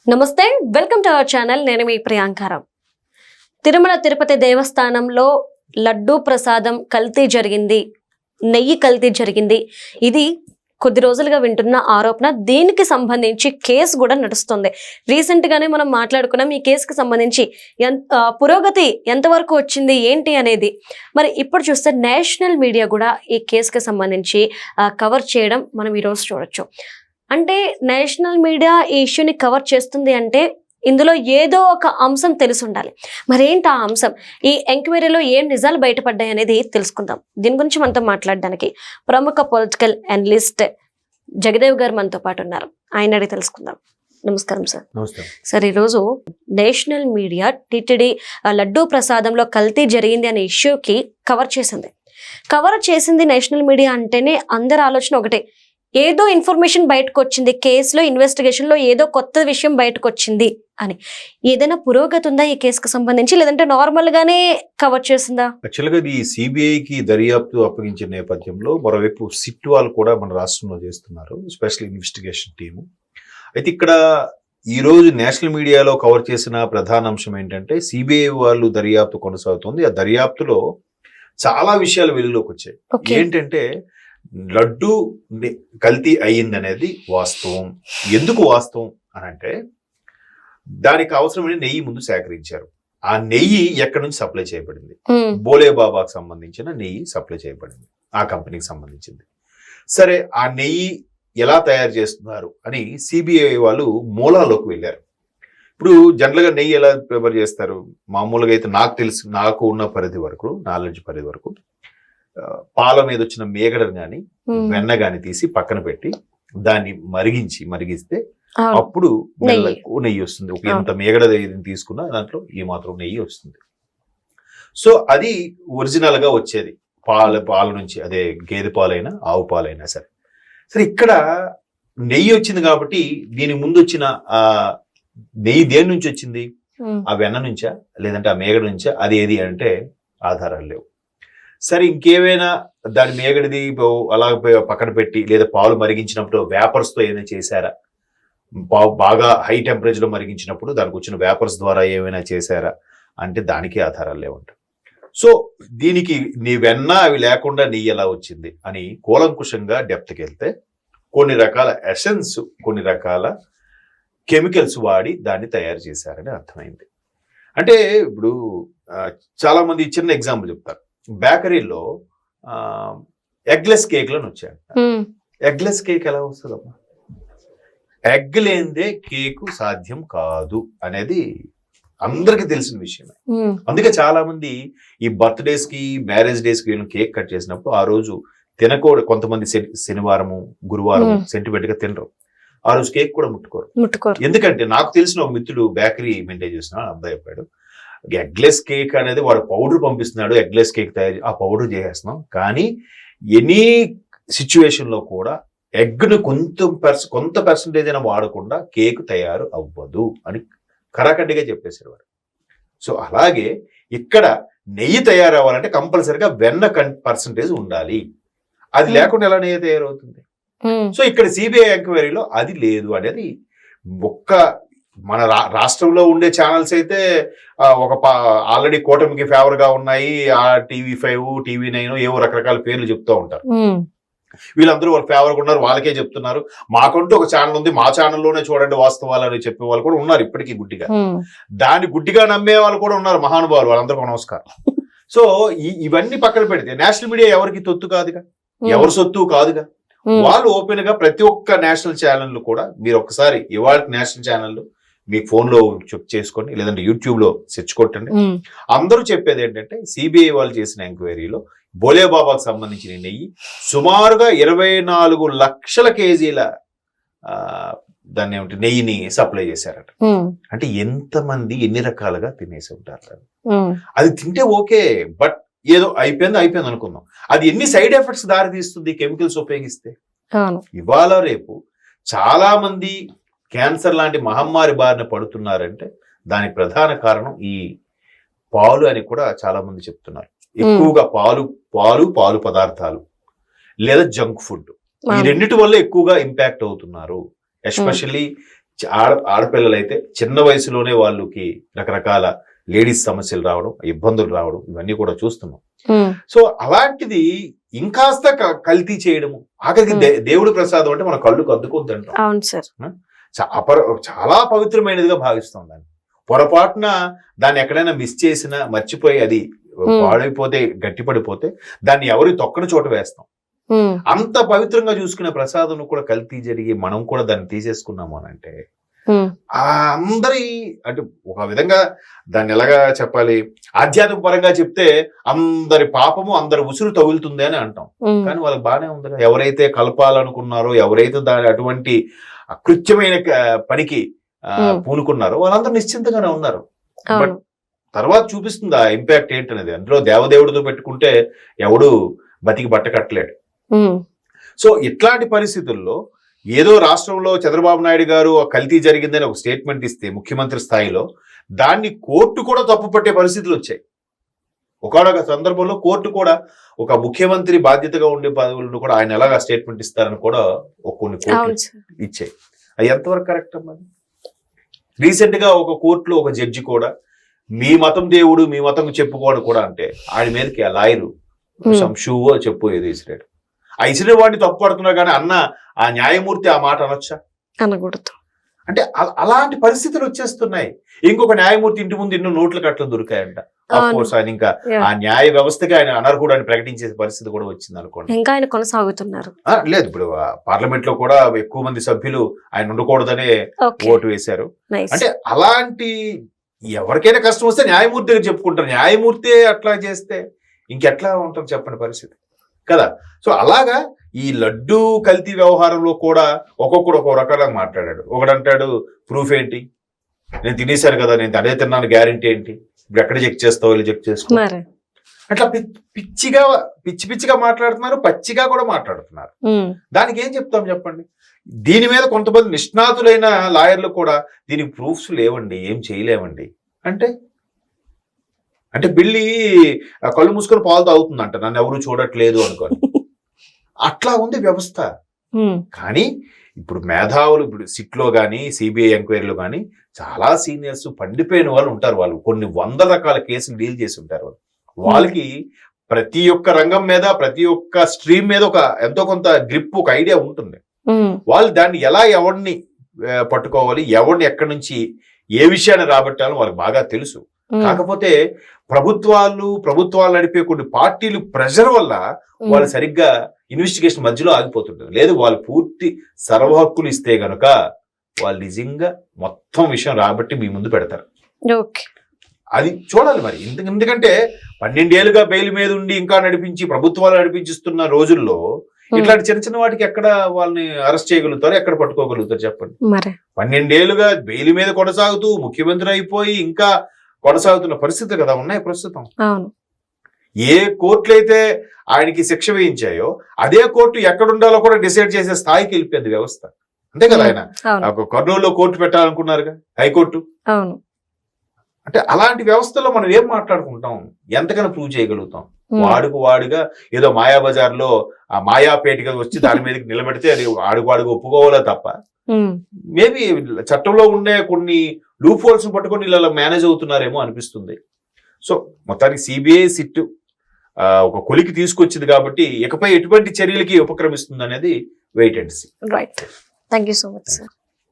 నమస్తే, welcome to our channel. నేను మీ ప్రియాంకారావు. తిరుమల తిరుపతి దేవస్థానంలో లడ్డూ ప్రసాదం కల్తీ జరిగింది, నెయ్యి కల్తీ జరిగింది. ఇది కొద్ది రోజులుగా వింటున్న ఆరోపణ. దీనికి సంబంధించి కేసు కూడా నడుస్తుంది. రీసెంట్ గానే మనం మాట్లాడుకున్నాం ఈ కేసుకి సంబంధించి పురోగతి ఎంతవరకు వచ్చింది ఏంటి అనేది. మరి ఇప్పుడు చూస్తే నేషనల్ మీడియా కూడా ఈ కేసుకి సంబంధించి కవర్ చేయడం మనం ఈరోజు చూడొచ్చు. అంటే నేషనల్ మీడియా ఈ ఇష్యూని కవర్ చేస్తుంది అంటే ఇందులో ఏదో ఒక అంశం తెలిసి ఉండాలి. మరేంటి ఆ అంశం? ఈ ఎంక్వైరీలో ఏం నిజాలు బయటపడ్డాయి అనేది తెలుసుకుందాం. దీని గురించి మనతో మాట్లాడడానికి ప్రముఖ పొలిటికల్ అనలిస్ట్ జగదేవ్ గారు మనతో పాటు ఉన్నారు. ఆయన అడిగి తెలుసుకుందాం. నమస్కారం సార్. నమస్కారం సార్, ఈరోజు నేషనల్ మీడియా టీటీడీ లడ్డూ ప్రసాదంలో కల్తీ జరిగింది అనే ఇష్యూకి కవర్ చేసింది నేషనల్ మీడియా అంటేనే అందరి ఆలోచన ఒకటే, ఏదో ఇన్ఫర్మేషన్ బయటకు వచ్చింది, కేసులో ఇన్వెస్టిగేషన్ లో ఏదో కొత్త విషయం బయటకు వచ్చింది అని. ఏదైనా పురోగతి ఉందా ఈ కేసుకు సంబంధించి, లేదంటే నార్మల్ గానే కవర్ చేసిందా? యాక్చువల్గా ఇది సిబిఐకి దర్యాప్తు అప్పగించిన నేపథ్యంలో మరోవైపు సిట్ వాళ్ళు కూడా మన రాష్ట్రంలో చేస్తున్నారు, స్పెషల్ ఇన్వెస్టిగేషన్ టీము. అయితే ఇక్కడ ఈ రోజు నేషనల్ మీడియాలో కవర్ చేసిన ప్రధాన అంశం ఏంటంటే, సిబిఐ వాళ్ళు దర్యాప్తు కొనసాగుతుంది. ఆ దర్యాప్తులో చాలా విషయాలు వెలుగులోకి వచ్చాయి. ఏంటంటే లడ్డు కల్తీ అయ్యిందనేది వాస్తవం. ఎందుకు వాస్తవం అని అంటే, దానికి అవసరమైన నెయ్యి ముందు సేకరించారు. ఆ నెయ్యి ఎక్కడి నుంచి సప్లై చేయబడింది? బోలే బాబాకు సంబంధించిన నెయ్యి సప్లై చేయబడింది, ఆ కంపెనీకి సంబంధించింది. సరే, ఆ నెయ్యి ఎలా తయారు చేస్తున్నారు అని సిబిఐ వాళ్ళు మూలాల్లోకి వెళ్ళారు. ఇప్పుడు జనరల్గా నెయ్యి ఎలా ప్రిపేర్ చేస్తారు? మామూలుగా అయితే నాకు ఉన్న పరిధి వరకు, నాలెడ్జ్ పరిధి వరకు, పాల మీద వచ్చిన మేగడను కానీ వెన్న కానీ తీసి పక్కన పెట్టి దాన్ని మరిగిస్తే అప్పుడు నెయ్యి వస్తుంది. ఒక ఎంత మేగడ తీసుకున్నా దాంట్లో ఈ మాత్రం నెయ్యి వస్తుంది. సో అది ఒరిజినల్ గా వచ్చేది పాల నుంచి, అదే గేదె పాలైనా ఆవు పాలైనా సరే. సరే, ఇక్కడ నెయ్యి వచ్చింది కాబట్టి దీని ముందు వచ్చిన ఆ నెయ్యి దేని నుంచి వచ్చింది? ఆ వెన్న నుంచా లేదంటే ఆ మేగడ నుంచా? అది ఏది అంటే ఆధారాలు లేవు. సరే, ఇంకేమైనా దాని మేగడిది అలా పక్కన పెట్టి, లేదా పాలు మరిగించినప్పుడు వేపర్స్ తో ఏమైనా చేశారా? బాగా హై టెంపరేచర్ లో మరిగించినప్పుడు దానికి వచ్చిన వేపర్స్ ద్వారా ఏమైనా చేశారా అంటే దానికి ఆధారాలు లేవంట. సో దీనికి నీ వెన్న అవి లేకుండా నెయ్యి ఎలా వచ్చింది అని కూలంకుషంగా డెప్త్కి వెళ్తే కొన్ని రకాల ఎసెన్స్, కొన్ని రకాల కెమికల్స్ వాడి దాన్ని తయారు చేశారని అర్థమైంది. అంటే ఇప్పుడు చాలా మంది చిన్న ఎగ్జాంపుల్ చెప్తారు. బేకరీలో ఎగ్లెస్ కేక్లను వచ్చాయి. ఎగ్లెస్ కేక్ ఎలా వస్తుందమ్మా? ఎగ్ లేనిదే కేకు సాధ్యం కాదు అనేది అందరికి తెలిసిన విషయమే. అందుకే చాలా మంది ఈ బర్త్డేస్ కి, మ్యారేజ్ డేస్ కి కేక్ కట్ చేసినప్పుడు ఆ రోజు తినకూడదు. కొంతమంది శనివారము, గురువారం సెంటిమెంట్ గా తినరు. ఆ రోజు కేక్ కూడా ముట్టుకోరు. ఎందుకంటే నాకు తెలిసిన ఒక మిత్రుడు బేకరీ మెయింటైన్ చేసిన అబ్బాయి చెప్పాడు, ఎగ్లెస్ కేక్ అనేది వాడు పౌడర్ పంపిస్తున్నాడు, ఎగ్లెస్ కేక్ తయారు, ఆ పౌడర్ చేసేస్తున్నాం, కానీ ఎనీ సిచ్యువేషన్ లో కూడా ఎగ్ను కొంత పర్సంటేజ్ అయినా వాడకుండా కేక్ తయారు అవ్వదు అని కరాఖండిగా చెప్పేశారు వాడు. సో అలాగే ఇక్కడ నెయ్యి తయారవ్వాలంటే కంపల్సరిగా వెన్న పర్సంటేజ్ ఉండాలి. అది లేకుండా ఎలా నెయ్యి తయారవుతుంది? సో ఇక్కడ సిబిఐ ఎంక్వైరీలో అది లేదు అనేది మన రాష్ట్రంలో ఉండే ఛానల్స్ అయితే ఆల్రెడీ కూటమికి ఫేవర్ గా ఉన్నాయి. ఆ TV5, TV9 ఏవో రకరకాల పేర్లు చెప్తూ ఉంటారు. వీళ్ళందరూ వాళ్ళు ఫేవర్ గా ఉన్నారు, వాళ్ళకే చెప్తున్నారు. మాకంటూ ఒక ఛానల్ ఉంది, మా ఛానల్లోనే చూడండి వాస్తవాలు అని చెప్పే వాళ్ళు కూడా ఉన్నారు ఇప్పటికీ గుడ్డిగా. దాన్ని గుడ్డిగా నమ్మే వాళ్ళు కూడా ఉన్నారు, మహానుభావులు. వాళ్ళందరికీ నమస్కారం. సో ఇవన్నీ పక్కన పెడితే నేషనల్ మీడియా ఎవరికి తొత్తు కాదుగా, ఎవరి సొత్తు కాదుగా. వాళ్ళు ఓపెన్ గా ప్రతి ఒక్క నేషనల్ ఛానల్ కూడా, మీరు ఒక్కసారి ఇవాళ నేషనల్ ఛానల్ మీ ఫోన్ లో చెక్ చేసుకోండి, లేదంటే యూట్యూబ్ లో సెర్చ్ కొట్టండి. అందరూ చెప్పేది ఏంటంటే, సిబిఐ వాళ్ళు చేసిన ఎంక్వైరీలో బోలే బాబాకు సంబంధించిన నెయ్యి సుమారుగా 24 లక్షల కేజీల దాన్ని ఏమిటి నెయ్యిని సప్లై చేశారట. అంటే ఎంతమంది ఎన్ని రకాలుగా తినేసి ఉంటారు. అది తింటే ఓకే, బట్ ఏదో అయిపోయింది అనుకుందాం. అది ఎన్ని సైడ్ ఎఫెక్ట్స్ దారి తీస్తుంది కెమికల్స్ ఉపయోగిస్తే? ఇవాళ రేపు చాలా మంది క్యాన్సర్ లాంటి మహమ్మారి బారిన పడుతున్నారంటే దానికి ప్రధాన కారణం ఈ పాలు అని కూడా చాలా మంది చెప్తున్నారు. ఎక్కువగా పాలు పదార్థాలు లేదా జంక్ ఫుడ్, ఈ రెండిటి వల్ల ఎక్కువగా ఇంపాక్ట్ అవుతున్నారు. ఎస్పెషల్లీ ఆడపిల్లలు అయితే చిన్న వయసులోనే వాళ్ళకి రకరకాల లేడీస్ సమస్యలు రావడం, ఇబ్బందులు రావడం, ఇవన్నీ కూడా చూస్తున్నాం. సో అలాంటిది ఇంకాస్త కల్తీ చేయడము, ఆఖరికి దేవుడి ప్రసాదం అంటే మన కళ్ళుకు అద్దుకుంది అంటాం. అవును సార్. చాలా పవిత్రమైనదిగా భావిస్తాం దాన్ని. పొరపాటున దాన్ని ఎక్కడైనా మిస్ చేసినా, మర్చిపోయి అది పాడైపోతే, గట్టిపడిపోతే దాన్ని ఎవరి తొక్కని చోట వేస్తాం. అంత పవిత్రంగా చూసుకునే ప్రసాదం కూడా కల్తీ జరిగి మనం కూడా దాన్ని తీసేసుకున్నాము అని అంటే అందరి అంటే ఒక విధంగా దాన్ని ఎలాగా చెప్పాలి, ఆధ్యాత్మిక పరంగా చెప్తే అందరి పాపము అందరి ఉసురు తగులుతుంది అని అంటాం. కానీ వాళ్ళకి బాగానే ఉంది. ఎవరైతే కలపాలనుకున్నారో, ఎవరైతే దాని అటువంటి అకృత్యమైన పనికి పూనుకున్నారో వాళ్ళందరూ నిశ్చింతగానే ఉన్నారు. బట్ తర్వాత చూపిస్తుంది ఆ ఇంపాక్ట్ ఏంటనేది. అందులో దేవదేవుడితో పెట్టుకుంటే ఎవడు బతికి బట్ట కట్టలేడు. సో ఇట్లాంటి పరిస్థితుల్లో ఏదో రాష్ట్రంలో చంద్రబాబు నాయుడు గారు కల్తీ జరిగిందని ఒక స్టేట్మెంట్ ఇస్తే ముఖ్యమంత్రి స్థాయిలో దాన్ని కోర్టు కూడా తప్పుపట్టే పరిస్థితులు వచ్చాయి. ఒకనొక సందర్భంలో కోర్టు కూడా ఒక ముఖ్యమంత్రి బాధ్యతగా ఉండే పదవులను కూడా ఆయన ఎలాగా స్టేట్మెంట్ ఇస్తారని కూడా కొన్ని కోర్టులు ఇచ్చాయి. అది ఎంతవరకు కరెక్ట్ అమ్మా? రీసెంట్ గా ఒక కోర్టులో ఒక జడ్జి కూడా మీ మతం దేవుడు, మీ మతం చెప్పుకోవడం కూడా అంటే ఆయన మీదకి ఆ లాయరు షూవో చెప్పు ఏది ఇసిరాడు. ఆ ఇసిరే వాడిని తప్పు పడుతున్నా కానీ అన్న ఆ న్యాయమూర్తి ఆ మాట అనొచ్చా? అనకూడదు. అంటే అలాంటి పరిస్థితులు వచ్చేస్తున్నాయి. ఇంకొక న్యాయమూర్తి ఇంటి ముందు ఎన్నో నోట్ల కట్టలు దొరికాయంట. కోర్స్ ఆయన ఇంకా ఆ న్యాయ వ్యవస్థకి ఆయన అనర్హుడని ప్రకటించే పరిస్థితి కూడా వచ్చింది అనుకోండి. ఇంకా ఆయన కొనసాగుతున్నారు. లేదు, ఇప్పుడు పార్లమెంట్ లో కూడా ఎక్కువ మంది సభ్యులు ఆయన ఉండకూడదనే ఓటు వేశారు. అంటే అలాంటి ఎవరికైనా కష్టం వస్తే న్యాయమూర్తి దగ్గర చెప్పుకుంటారు. న్యాయమూర్తి అట్లా చేస్తే ఇంకెట్లా ఉంటుంది చెప్పండి పరిస్థితి కదా. సో అలాగా ఈ లడ్డూ కల్తీ వ్యవహారంలో కూడా ఒక్కొక్కడు ఒక్కొక్క రకాలుగా మాట్లాడాడు. ఒకడంటాడు ప్రూఫ్ ఏంటి, నేను తినేశాను కదా, నేను అదే తిన్నాను, గ్యారెంటీ ఏంటి, ఇప్పుడు ఎక్కడ చెక్ చేస్తావు, ఇలా చెక్ చేసుకో. అట్లా పిచ్చిగా మాట్లాడుతున్నారు, పచ్చిగా కూడా మాట్లాడుతున్నారు. దానికి ఏం చెప్తాం చెప్పండి? దీని మీద కొంతమంది నిష్ణాతులైన లాయర్లు కూడా దీనికి ప్రూఫ్స్ లేవండి, ఏం చేయలేమండి అంటే బిల్లి కళ్ళు మూసుకొని పాలు తాగుతుందంట, నన్ను ఎవరు చూడట్లేదు అనుకోని. అట్లా ఉంది వ్యవస్థ. కానీ ఇప్పుడు మేధావులు, ఇప్పుడు సిట్లో కానీ సిబిఐ ఎంక్వైరీలో కానీ చాలా సీనియర్స్ పండిపోయిన వాళ్ళు ఉంటారు. వాళ్ళు కొన్ని 100 రకాల కేసులు డీల్ చేసి ఉంటారు. వాళ్ళకి ప్రతి ఒక్క రంగం మీద, ప్రతి ఒక్క స్ట్రీమ్ మీద ఒక ఎంతో కొంత గ్రిప్, ఒక ఐడియా ఉంటుంది. వాళ్ళు దాన్ని ఎలా ఎవరిని పట్టుకోవాలి, ఎవరిని ఎక్కడి నుంచి ఏ విషయాన్ని రాబట్టాలో వాళ్ళకి బాగా తెలుసు. కాకపోతే ప్రభుత్వాలు నడిపే కొన్ని పార్టీలు ప్రెషర్ వల్ల వాళ్ళు సరిగ్గా ఇన్వెస్టిగేషన్ మధ్యలో ఆగిపోతుంటారు. లేదు, వాళ్ళు పూర్తి సర్వ హక్కులు ఇస్తే గనుక వాళ్ళు నిజంగా మొత్తం విషయం రాబట్టి మీ ముందు పెడతారు. అది చూడాలి మరి. ఎందుకంటే 12 ఏళ్ళుగా బెయిల్ మీద ఉండి ఇంకా ప్రభుత్వాలు నడిపించిస్తున్న రోజుల్లో ఇట్లాంటి చిన్న చిన్న వాటికి ఎక్కడ వాళ్ళని అరెస్ట్ చేయగలుగుతారు, ఎక్కడ పట్టుకోగలుగుతారు చెప్పండి. 12 ఏళ్ళుగా బెయిల్ మీద కొనసాగుతూ ముఖ్యమంత్రి అయిపోయి ఇంకా కొనసాగుతున్న పరిస్థితి కదా ఉన్నాయి ప్రస్తుతం. ఏ కోర్టులు అయితే ఆయనకి శిక్ష వేయించాయో అదే కోర్టు ఎక్కడుండాలో కూడా డిసైడ్ చేసే స్థాయికి వెళ్ళిపోయింది వ్యవస్థ. అంతే కదా. ఆయన కర్నూలులో కోర్టు పెట్టాలనుకున్నారుగా, హైకోర్టు. అంటే అలాంటి వ్యవస్థలో మనం ఏం మాట్లాడుకుంటాం, ఎంతకైనా ప్రూవ్ చేయగలుగుతాం? వాడుగా ఏదో మాయాబజార్లో ఆ మాయాపేటగా వచ్చి దాని మీదకి నిలబెడితే అది వాడుకు ఒప్పుకోవాలా తప్ప, మేబీ చట్టంలో ఉండే కొన్ని లూప్ హోల్స్ పట్టుకొని ఇలా మేనేజ్ అవుతున్నారేమో అనిపిస్తుంది. సో మొత్తానికి సిబిఐ సిట్ ఒక కొలికి తీసుకొచ్చింది కాబట్టి ఇకపై ఎటువంటి చర్యలకి ఉపక్రమిస్తుంది అనేది wait and see. Right. Thank you so much sir.